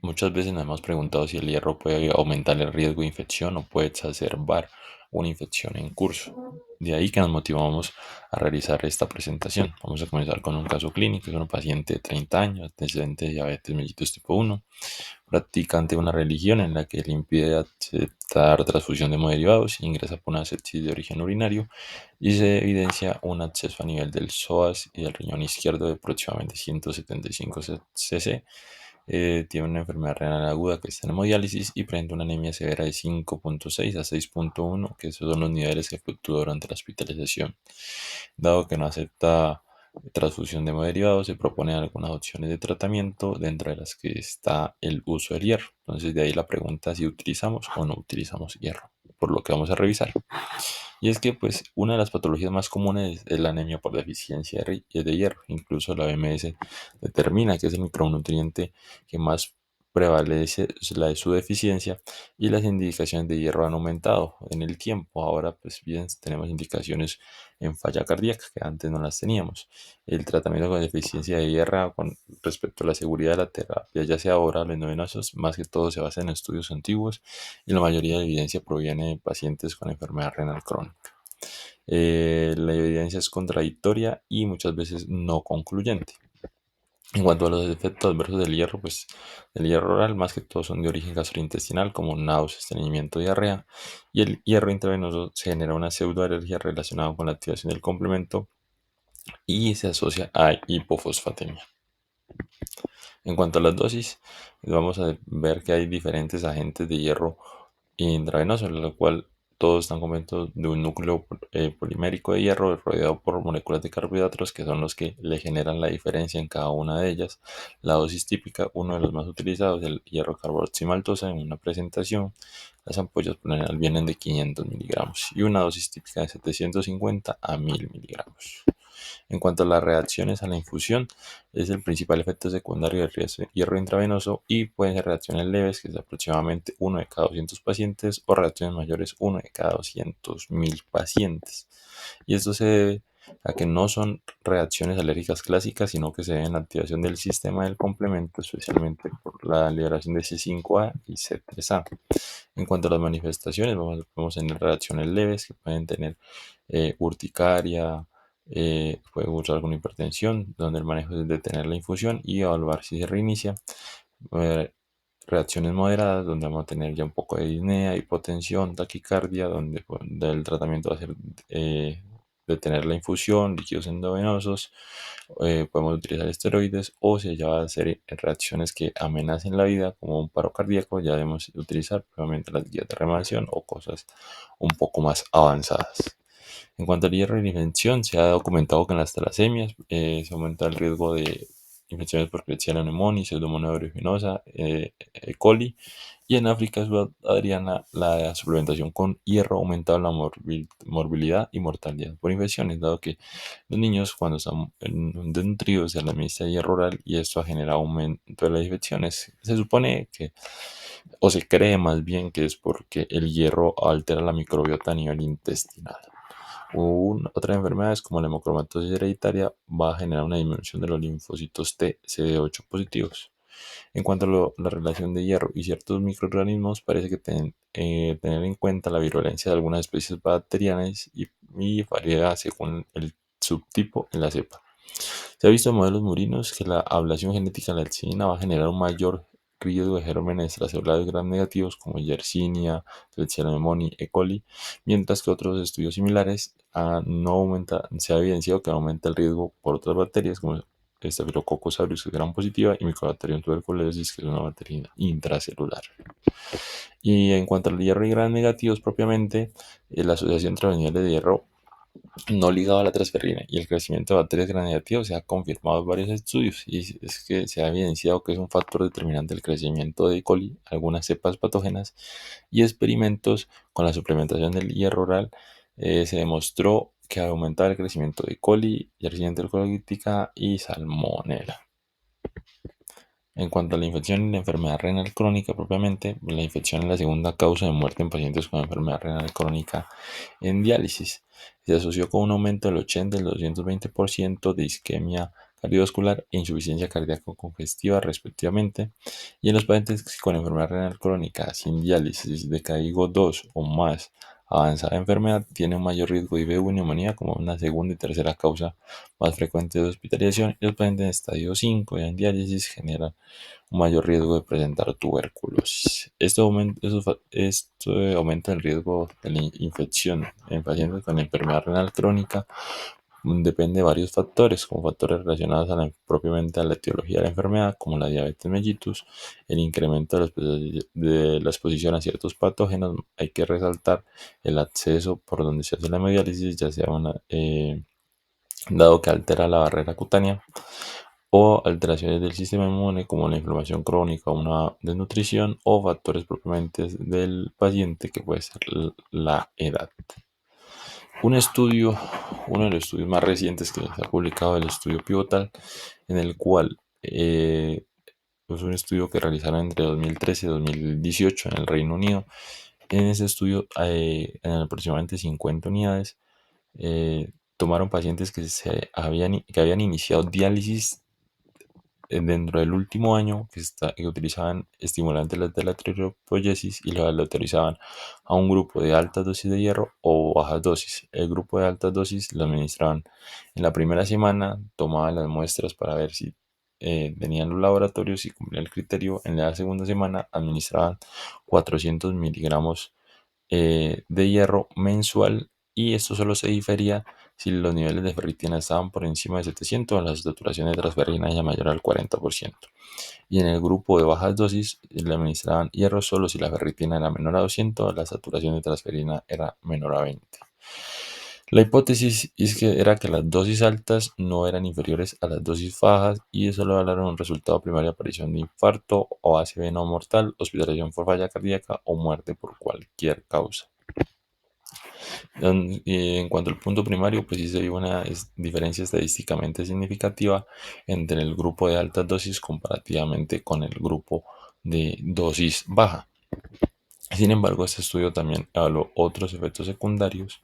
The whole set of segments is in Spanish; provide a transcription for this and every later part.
Muchas veces nos hemos preguntado si el hierro puede aumentar el riesgo de infección o puede exacerbar una infección en curso. De ahí que nos motivamos a realizar esta presentación. Vamos a comenzar con un caso clínico. Es un paciente de 30 años, antecedente de diabetes mellitus tipo 1, practicante de una religión en la que le impide aceptar transfusión de hemoderivados, ingresa por una sepsis de origen urinario y se evidencia un acceso a nivel del psoas y del riñón izquierdo de aproximadamente 175 cc. Tiene una enfermedad renal aguda que está en hemodiálisis y presenta una anemia severa de 5.6 a 6.1, que esos son los niveles que fluctúan durante la hospitalización. Dado que no acepta transfusión de hemoderivados, se proponen algunas opciones de tratamiento, dentro de las que está el uso del hierro. Entonces, de ahí la pregunta si utilizamos o no utilizamos hierro, por lo que vamos a revisar. Y es que, pues, una de las patologías más comunes es la anemia por deficiencia de hierro. Incluso la OMS determina que es el micronutriente que más prevalece la de su deficiencia, y las indicaciones de hierro han aumentado en el tiempo. Ahora, pues bien, tenemos indicaciones en falla cardíaca que antes no las teníamos. El tratamiento con deficiencia de hierro con respecto a la seguridad de la terapia, ya sea oral o endovenosos, más que todo se basa en estudios antiguos, y la mayoría de evidencia proviene de pacientes con enfermedad renal crónica. La evidencia es contradictoria y muchas veces no concluyente. En cuanto a los efectos adversos del hierro, pues el hierro oral más que todo son de origen gastrointestinal, como náuseas, estreñimiento, diarrea, y el hierro intravenoso se genera una pseudoalergia relacionada con la activación del complemento y se asocia a hipofosfatemia. En cuanto a las dosis, vamos a ver que hay diferentes agentes de hierro intravenoso, en lo cual todos están compuestos de un núcleo polimérico de hierro rodeado por moléculas de carbohidratos que son los que le generan la diferencia en cada una de ellas. La dosis típica, uno de los más utilizados, el hierro carboximaltosa en una presentación. Las ampollas por lo general vienen de 500 miligramos y una dosis típica de 750 a 1000 miligramos. En cuanto a las reacciones a la infusión, es el principal efecto secundario del hierro intravenoso y pueden ser reacciones leves, que es aproximadamente 1 de cada 200 pacientes, o reacciones mayores, 1 de cada 200.000 pacientes. Y esto se debe a que no son reacciones alérgicas clásicas, sino que se deben a la activación del sistema del complemento, especialmente por la liberación de C5A y C3A. En cuanto a las manifestaciones, vamos a tener reacciones leves que pueden tener urticaria, puede causar alguna hipertensión, donde el manejo es detener la infusión y evaluar si se reinicia. Eh, Reacciones moderadas, donde vamos a tener ya un poco de disnea, hipotensión, taquicardia, donde el tratamiento va a ser detener la infusión, líquidos endovenosos. Podemos utilizar esteroides, o si ya va a ser reacciones que amenacen la vida, como un paro cardíaco, ya debemos utilizar probablemente las guías de reanimación o cosas un poco más avanzadas. En cuanto al hierro y la infección, se ha documentado que en las talasemias se aumenta el riesgo de infecciones por Klebsiella pneumoniae, Pseudomonas aeruginosa, E. coli, y en África subsahariana la suplementación con hierro ha aumentado la morbilidad y mortalidad por infecciones, dado que los niños, cuando están desnutridos, se les administra hierro oral y esto ha generado aumento de las infecciones. Se supone que, o se cree más bien, que es porque el hierro altera la microbiota a nivel intestinal. Otras enfermedades como la hemocromatosis hereditaria va a generar una disminución de los linfocitos T CD8 positivos. En cuanto a la relación de hierro y ciertos microorganismos, parece que tener en cuenta la virulencia de algunas especies bacterianas y varía según el subtipo en la cepa. Se ha visto en modelos murinos que la ablación genética de la lexina va a generar un mayor riesgo de gérmenes extracelulares gram negativos como Yersinia, Klebsiella pneumoniae, E. coli, mientras que otros estudios similares se ha evidenciado que aumenta el riesgo por otras bacterias como Staphylococcus aureus, que es gram positiva, y Mycobacterium tuberculosis, que es una bacteria intracelular. Y en cuanto al hierro y gram negativos propiamente, la asociación entre los niveles de hierro no ligado a la transferrina y el crecimiento de bacterias gram negativas se ha confirmado en varios estudios, y es que se ha evidenciado que es un factor determinante del crecimiento de E. coli, algunas cepas patógenas, y experimentos con la suplementación del hierro oral se demostró que aumentaba el crecimiento de E. coli, Yersinia enterocolitica y Salmonella. En cuanto a la infección y la enfermedad renal crónica propiamente, la infección es la segunda causa de muerte en pacientes con enfermedad renal crónica en diálisis. Se asoció con un aumento del 80 al 220% de isquemia cardiovascular e insuficiencia cardíaca congestiva respectivamente, y en los pacientes con enfermedad renal crónica sin diálisis de CAIGO 2 o más avanzada enfermedad tiene un mayor riesgo de IBU y neumonía como una segunda y tercera causa más frecuente de hospitalización, y los pacientes en estadio 5 y en diálisis generan un mayor riesgo de presentar tuberculosis. Esto aumenta el riesgo de la infección en pacientes con enfermedad renal crónica. Depende de varios factores, como factores relacionados propiamente a la etiología de la enfermedad, como la diabetes mellitus, el incremento de la exposición a ciertos patógenos. Hay que resaltar el acceso por donde se hace la hemodiálisis, ya sea dado que altera la barrera cutánea, o alteraciones del sistema inmune como la inflamación crónica, una desnutrición o factores propiamente del paciente que puede ser la edad. Un estudio, uno de los estudios más recientes que se ha publicado, el estudio pivotal, en el cual es un estudio que realizaron entre 2013 y 2018 en el Reino Unido. En ese estudio, en aproximadamente 50 unidades, tomaron pacientes que habían iniciado diálisis dentro del último año, que utilizaban estimulantes de la eritropoyesis, y lo autorizaban a un grupo de altas dosis de hierro o bajas dosis. El grupo de altas dosis lo administraban en la primera semana, tomaban las muestras para ver si tenían los laboratorios y cumplían el criterio. En la segunda semana administraban 400 miligramos de hierro mensual, y esto solo se difería si los niveles de ferritina estaban por encima de 700 o la saturación de transferrina era mayor al 40%. Y en el grupo de bajas dosis le administraban hierro solo si la ferritina era menor a 200 o la saturación de transferina era menor a 20. La hipótesis era que las dosis altas no eran inferiores a las dosis bajas, y eso lo hablaron un resultado primario: aparición de infarto o ACV no mortal, hospitalización por falla cardíaca o muerte por cualquier causa. En cuanto al punto primario, pues sí se vio una diferencia estadísticamente significativa entre el grupo de altas dosis comparativamente con el grupo de dosis baja. Sin embargo, este estudio también evaluó otros efectos secundarios,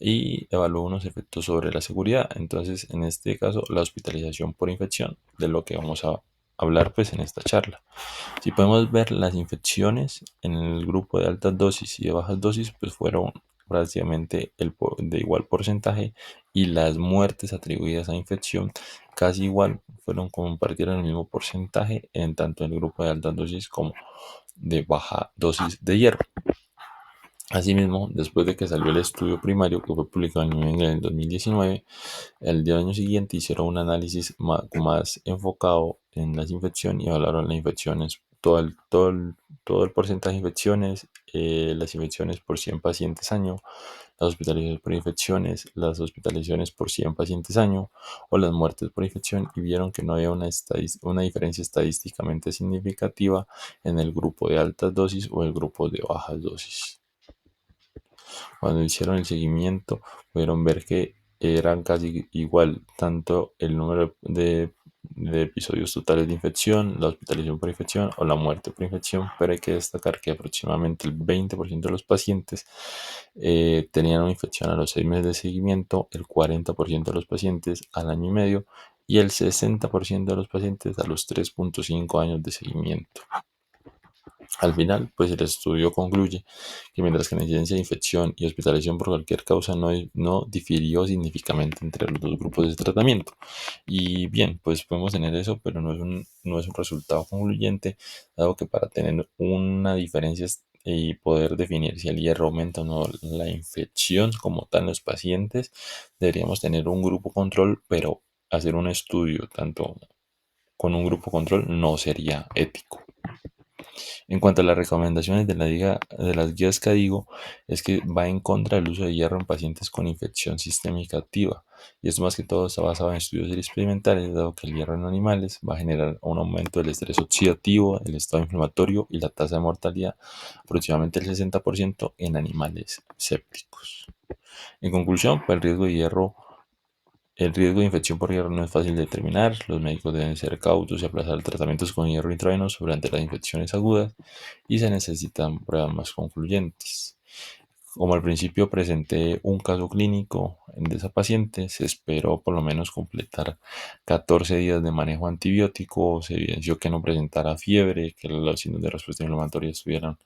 y evaluó unos efectos sobre la seguridad. Entonces, en este caso, la hospitalización por infección, de lo que vamos a hablar pues en esta charla. Si podemos ver, las infecciones en el grupo de altas dosis y de bajas dosis pues fueron prácticamente de igual porcentaje, y las muertes atribuidas a infección casi igual, compartieron el mismo porcentaje en tanto el grupo de altas dosis como de baja dosis de hierro. Asimismo, después de que salió el estudio primario, que fue publicado en New England en 2019, el año siguiente hicieron un análisis más enfocado en las infecciones y evaluaron las infecciones, todo el porcentaje de infecciones, las infecciones por 100 pacientes año, las hospitalizaciones por infecciones, las hospitalizaciones por 100 pacientes año o las muertes por infección, y vieron que no había una diferencia estadísticamente significativa en el grupo de altas dosis o el grupo de bajas dosis. Cuando hicieron el seguimiento, pudieron ver que eran casi igual tanto el número de episodios totales de infección, la hospitalización por infección o la muerte por infección, pero hay que destacar que aproximadamente el 20% de los pacientes tenían una infección a los 6 meses de seguimiento, el 40% de los pacientes al año y medio, y el 60% de los pacientes a los 3.5 años de seguimiento. Al final, pues el estudio concluye que mientras que la incidencia de infección y hospitalización por cualquier causa no difirió significativamente entre los dos grupos de tratamiento. Y bien, pues podemos tener eso, pero no es un resultado concluyente, dado que para tener una diferencia y poder definir si el hierro aumenta o no la infección como tal en los pacientes, deberíamos tener un grupo control, pero hacer un estudio tanto con un grupo control no sería ético. En cuanto a las recomendaciones de las guías CADIGO, es que va en contra del uso de hierro en pacientes con infección sistémica activa, y esto más que todo está basado en estudios experimentales, dado que el hierro en animales va a generar un aumento del estrés oxidativo, el estado inflamatorio y la tasa de mortalidad, aproximadamente el 60% en animales sépticos. En conclusión, pues el riesgo de infección por hierro no es fácil de determinar. Los médicos deben ser cautos y aplazar tratamientos con hierro intravenoso durante las infecciones agudas, y se necesitan pruebas más concluyentes. Como al principio presenté un caso clínico de esa paciente, se esperó por lo menos completar 14 días de manejo antibiótico, se evidenció que no presentara fiebre, que los signos de respuesta inflamatoria estuvieran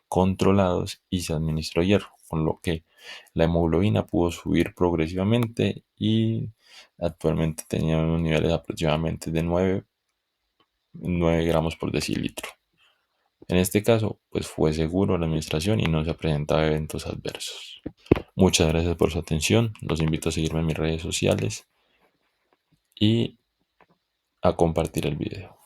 controlados y se administró hierro, con lo que la hemoglobina pudo subir progresivamente y actualmente tenía unos niveles aproximadamente de 9 gramos por decilitro. En este caso, pues fue seguro la administración y no se presentaba eventos adversos. Muchas gracias por su atención. Los invito a seguirme en mis redes sociales y a compartir el video.